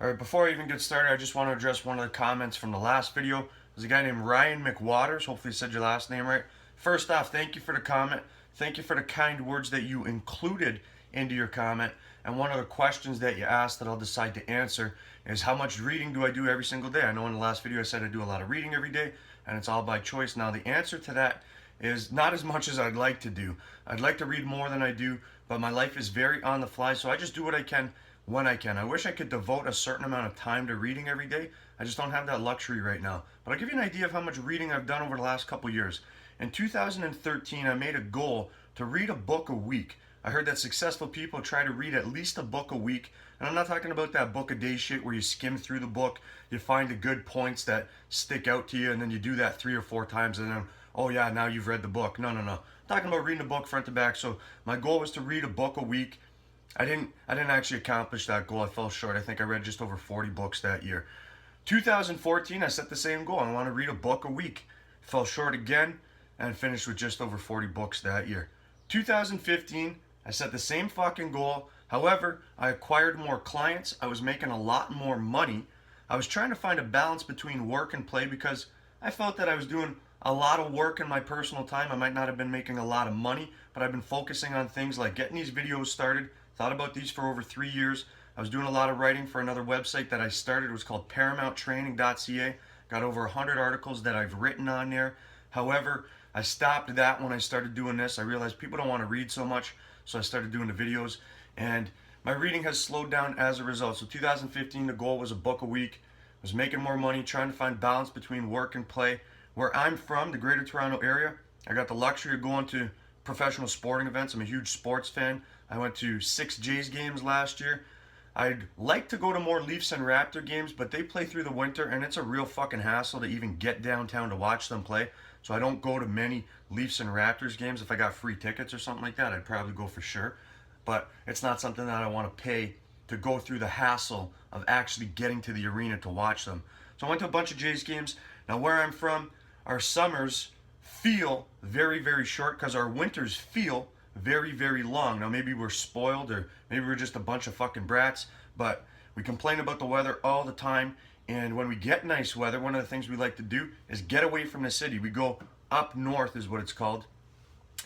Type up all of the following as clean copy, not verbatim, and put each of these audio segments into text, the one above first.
Alright, before I even get started, I just want to address one of the comments from the last video. There's a guy named Ryan McWaters. Hopefully I said your last name right. First off, thank you for the comment. Thank you for the kind words that you included into your comment. And one of the questions that you asked that I'll decide to answer is how much reading do I do every single day? I know in the last video I said I do a lot of reading every day, and it's all by choice. Now the answer to that is not as much as I'd like to do. I'd like to read more than I do, but my life is very on the fly, so I just do what I can when I can. I wish I could devote a certain amount of time to reading every day. I just don't have that luxury right now. But I'll give you an idea of how much reading I've done over the last couple years. In 2013, I made a goal to read a book a week. I heard that successful people try to read at least a book a week. And I'm not talking about that book a day shit where you skim through the book, you find the good points that stick out to you, and then you do that 3 or 4 times, and then, oh yeah, now you've read the book. No. I'm talking about reading a book front to back. So my goal was to read a book a week. I didn't actually accomplish that goal. I fell short. I think I read just over 40 books that year. 2014, I set the same goal. I want to read a book a week. Fell short again and finished with just over 40 books that year. 2015, I set the same fucking goal. However, I acquired more clients. I was making a lot more money. I was trying to find a balance between work and play because I felt that I was doing a lot of work in my personal time. I might not have been making a lot of money, but I've been focusing on things like getting these videos started. Thought about these for over 3 years. I was doing a lot of writing for another website that I started. It was called ParamountTraining.ca. Got over 100 articles that I've written on there. However, I stopped that when I started doing this. I realized people don't want to read so much, so I started doing the videos. And my reading has slowed down as a result. So 2015, the goal was a book a week. I was making more money, trying to find balance between work and play. Where I'm from, the Greater Toronto Area, I got the luxury of going to professional sporting events. I'm a huge sports fan. I went to 6 Jays games last year. I'd like to go to more Leafs and Raptor games, but they play through the winter and it's a real fucking hassle to even get downtown to watch them play. So I don't go to many Leafs and Raptors games. If I got free tickets or something like that, I'd probably go for sure. But it's not something that I want to pay to go through the hassle of actually getting to the arena to watch them. So I went to a bunch of Jays games. Now where I'm from, our summers feel very, very short because our winters feel very, very long. Now maybe we're spoiled or maybe we're just a bunch of fucking brats, but we complain about the weather all the time. And when we get nice weather, one of the things we like to do is get away from the city. We go up north is what it's called.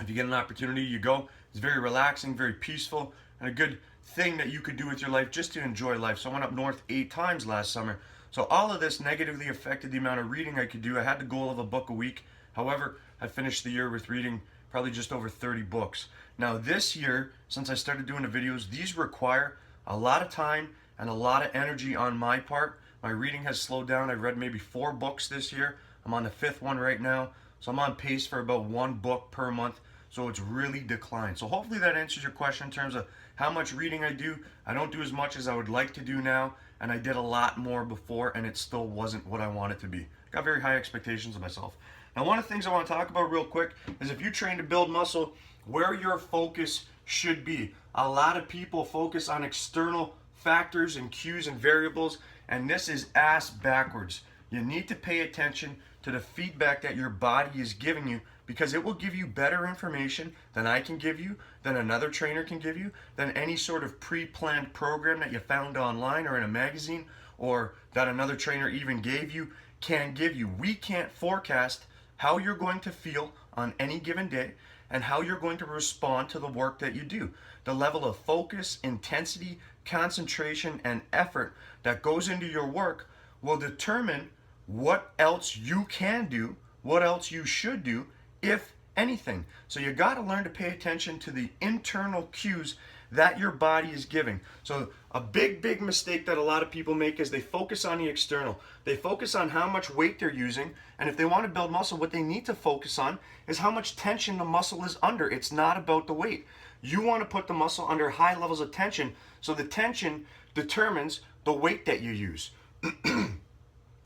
If you get an opportunity, you go. It's very relaxing, very peaceful, and a good thing that you could do with your life just to enjoy life. So I went up north 8 times last summer. So all of this negatively affected the amount of reading I could do. I had the goal of a book a week. However, I finished the year with reading probably just over 30 books. Now this year, since I started doing the videos, these require a lot of time and a lot of energy on my part. My reading has slowed down. I've read maybe 4 books this year. I'm on the 5th one right now. So I'm on pace for about 1 book per month. So it's really declined. So hopefully that answers your question in terms of how much reading I do. I don't do as much as I would like to do now, and I did a lot more before, and it still wasn't what I want it to be. I got very high expectations of myself. Now, one of the things I want to talk about real quick is if you train to build muscle, where your focus should be. A lot of people focus on external factors and cues and variables, and this is ass backwards. You need to pay attention to the feedback that your body is giving you because it will give you better information than I can give you, than another trainer can give you, than any sort of pre-planned program that you found online or in a magazine or that another trainer even gave you can give you. We can't forecast how you're going to feel on any given day and how you're going to respond to the work that you do. The level of focus, intensity, concentration, and effort that goes into your work will determine what else you can do, what else you should do, if anything. So you got to learn to pay attention to the internal cues that your body is giving. So a big mistake that a lot of people make is they focus on the external. They focus on how much weight they're using, and if they want to build muscle, what they need to focus on is how much tension the muscle is under. It's not about the weight. You want to put the muscle under high levels of tension, so the tension determines the weight that you use.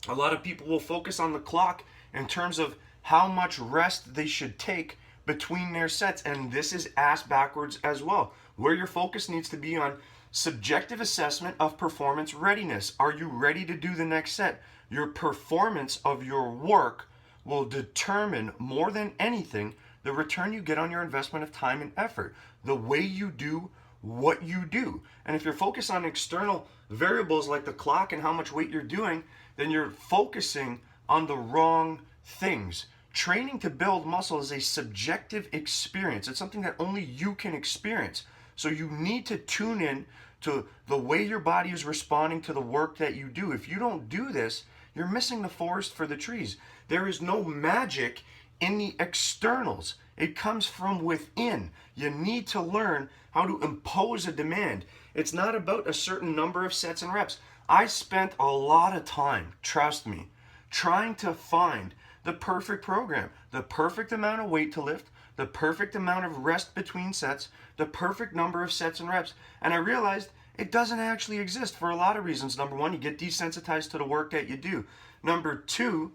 A lot of people will focus on the clock in terms of how much rest they should take between their sets, and this is ass backwards as well. Where your focus needs to be on subjective assessment of performance readiness. Are you ready to do the next set? Your performance of your work will determine more than anything the return you get on your investment of time and effort, the way you do what you do. And if you're focused on external variables like the clock and how much weight you're doing, then you're focusing on the wrong things. Training to build muscle is a subjective experience. It's something that only you can experience. So you need to tune in to the way your body is responding to the work that you do. If you don't do this, you're missing the forest for the trees. There is no magic in the externals. It comes from within. You need to learn how to impose a demand. It's not about a certain number of sets and reps. I spent a lot of time, trust me, trying to find the perfect program, the perfect amount of weight to lift, the perfect amount of rest between sets, the perfect number of sets and reps. And I realized it doesn't actually exist for a lot of reasons. Number one, you get desensitized to the work that you do. Number two,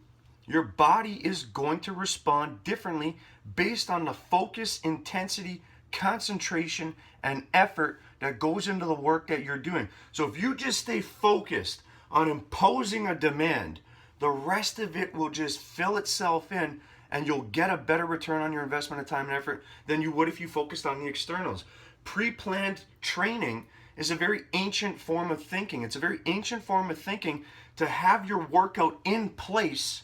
your body is going to respond differently based on the focus, intensity, concentration, and effort that goes into the work that you're doing. So if you just stay focused on imposing a demand, the rest of it will just fill itself in, and you'll get a better return on your investment of time and effort than you would if you focused on the externals. Pre-planned training is a very ancient form of thinking. It's a very ancient form of thinking to have your workout in place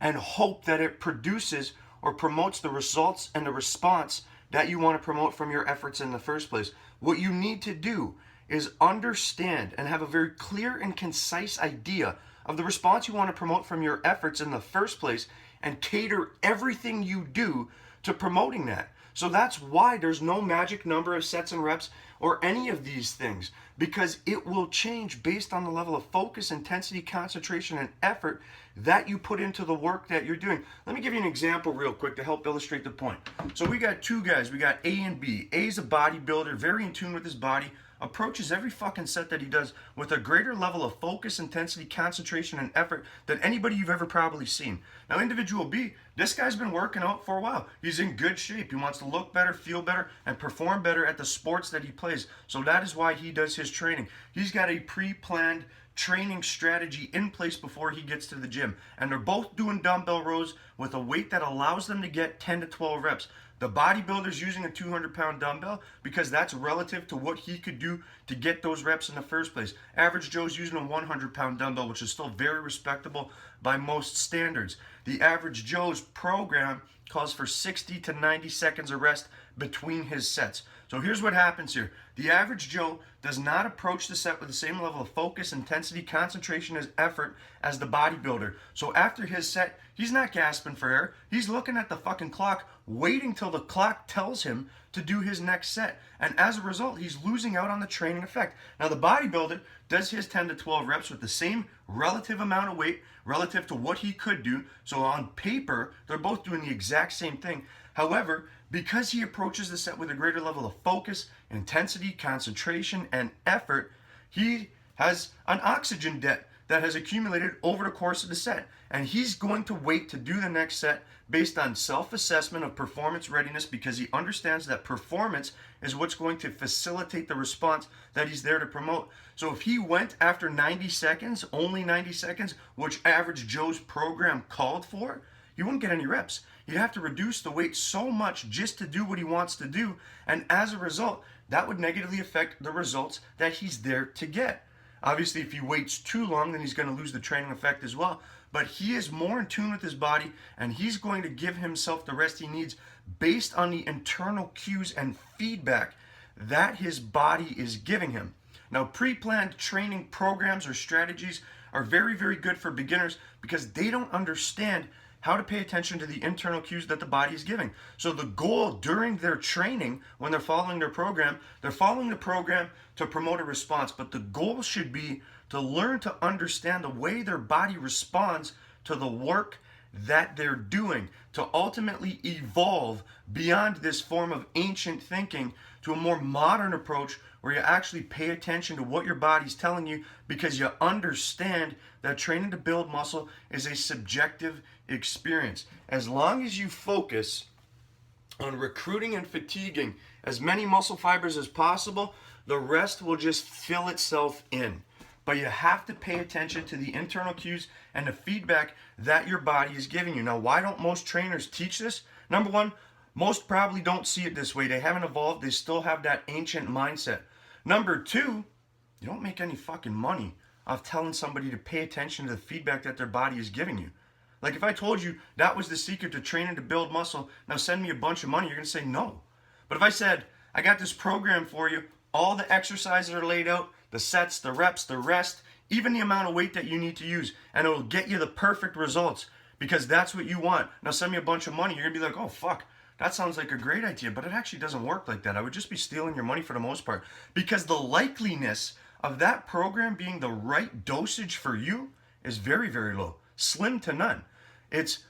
and hope that it produces or promotes the results and the response that you want to promote from your efforts in the first place. What you need to do is understand and have a very clear and concise idea of the response you want to promote from your efforts in the first place, and cater everything you do to promoting that. So that's why there's no magic number of sets and reps or any of these things, because it will change based on the level of focus, intensity, concentration, and effort that you put into the work that you're doing. Let me give you an example real quick to help illustrate the point. So we got two guys, we got A and B. A is a bodybuilder, very in tune with his body, approaches every fucking set that he does with a greater level of focus, intensity, concentration, and effort than anybody you've ever probably seen. Now, individual B, this guy's been working out for a while. He's in good shape. He wants to look better, feel better, and perform better at the sports that he plays. So that is why he does his training. He's got a pre-planned training strategy in place before he gets to the gym. And they're both doing dumbbell rows with a weight that allows them to get 10 to 12 reps. The bodybuilder's using a 200-pound dumbbell because that's relative to what he could do to get those reps in the first place. Average Joe's using a 100-pound dumbbell, which is still very respectable by most standards. The average Joe's program calls for 60 to 90 seconds of rest between his sets. So here's what happens here. The average Joe does not approach the set with the same level of focus, intensity, concentration, and effort as the bodybuilder. So after his set, he's not gasping for air. He's looking at the fucking clock, waiting till the clock tells him to do his next set. And as a result, he's losing out on the training effect. Now the bodybuilder does his 10 to 12 reps with the same relative amount of weight relative to what he could do. So on paper, they're both doing the exact same thing. However, because he approaches the set with a greater level of focus, intensity, concentration, and effort, he has an oxygen debt that has accumulated over the course of the set. And he's going to wait to do the next set based on self-assessment of performance readiness, because he understands that performance is what's going to facilitate the response that he's there to promote. So if he went after 90 seconds, only 90 seconds, which average Joe's program called for, he wouldn't get any reps. He'd have to reduce the weight so much just to do what he wants to do. And as a result, that would negatively affect the results that he's there to get. Obviously, if he waits too long, then he's going to lose the training effect as well. But he is more in tune with his body, and he's going to give himself the rest he needs based on the internal cues and feedback that his body is giving him. Now, pre-planned training programs or strategies are very, very good for beginners because they don't understand how to pay attention to the internal cues that the body is giving. So the goal during their training, when they're following their program, they're following the program to promote a response, but the goal should be to learn to understand the way their body responds to the work that they're doing, to ultimately evolve beyond this form of ancient thinking to a more modern approach where you actually pay attention to what your body's telling you, because you understand that training to build muscle is a subjective experience. As long as you focus on recruiting and fatiguing as many muscle fibers as possible, the rest will just fill itself in. But you have to pay attention to the internal cues and the feedback that your body is giving you. Now, why don't most trainers teach this? Number one, most probably don't see it this way. They haven't evolved. They still have that ancient mindset. Number two, You don't make any fucking money off telling somebody to pay attention to the feedback that their body is giving you. Like if I told you that was the secret to training to build muscle, now send me a bunch of money, you're going to say no. But if I said, I got this program for you, all the exercises are laid out, the sets, the reps, the rest, even the amount of weight that you need to use, and it'll get you the perfect results because that's what you want. Now send me a bunch of money, you're going to be like, oh fuck, that sounds like a great idea, but it actually doesn't work like that. I would just be stealing your money for the most part because the likeliness of that program being the right dosage for you is very, very low, slim to none. It's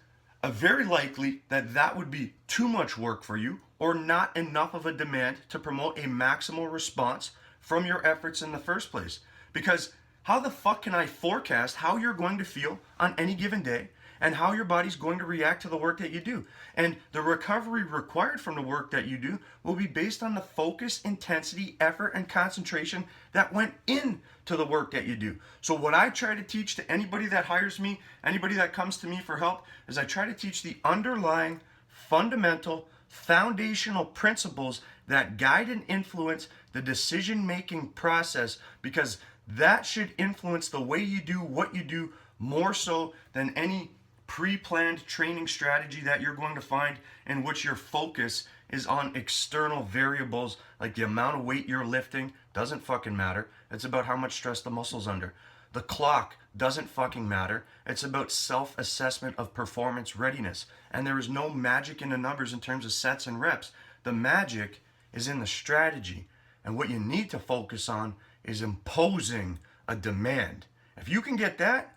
very likely that that would be too much work for you or not enough of a demand to promote a maximal response from your efforts in the first place. Because how the fuck can I forecast how you're going to feel on any given day and how your body's going to react to the work that you do? And the recovery required from the work that you do will be based on the focus, intensity, effort, and concentration that went into the work that you do. So what I try to teach to anybody that hires me, anybody that comes to me for help, is I try to teach the underlying fundamental foundational principles that guide and influence the decision-making process, because that should influence the way you do what you do more so than any pre-planned training strategy that you're going to find in which your focus is on external variables like the amount of weight you're lifting. Doesn't fucking matter. It's about how much stress the muscle's under. The clock doesn't fucking matter. It's about self-assessment of performance readiness. And there is no magic in the numbers in terms of sets and reps. The magic is in the strategy. And what you need to focus on is imposing a demand. If you can get that,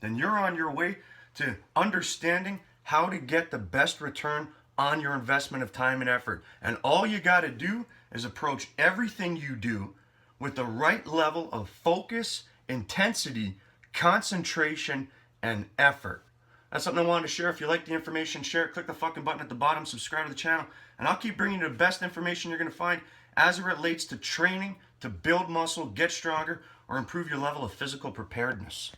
then you're on your way to understanding how to get the best return on your investment of time and effort. And all you got to do is approach everything you do with the right level of focus, intensity, concentration, and effort. That's something I wanted to share. If you like the information, share it. Click the fucking button at the bottom, subscribe to the channel, and I'll keep bringing you the best information you're going to find as it relates to training, to build muscle, get stronger, or improve your level of physical preparedness.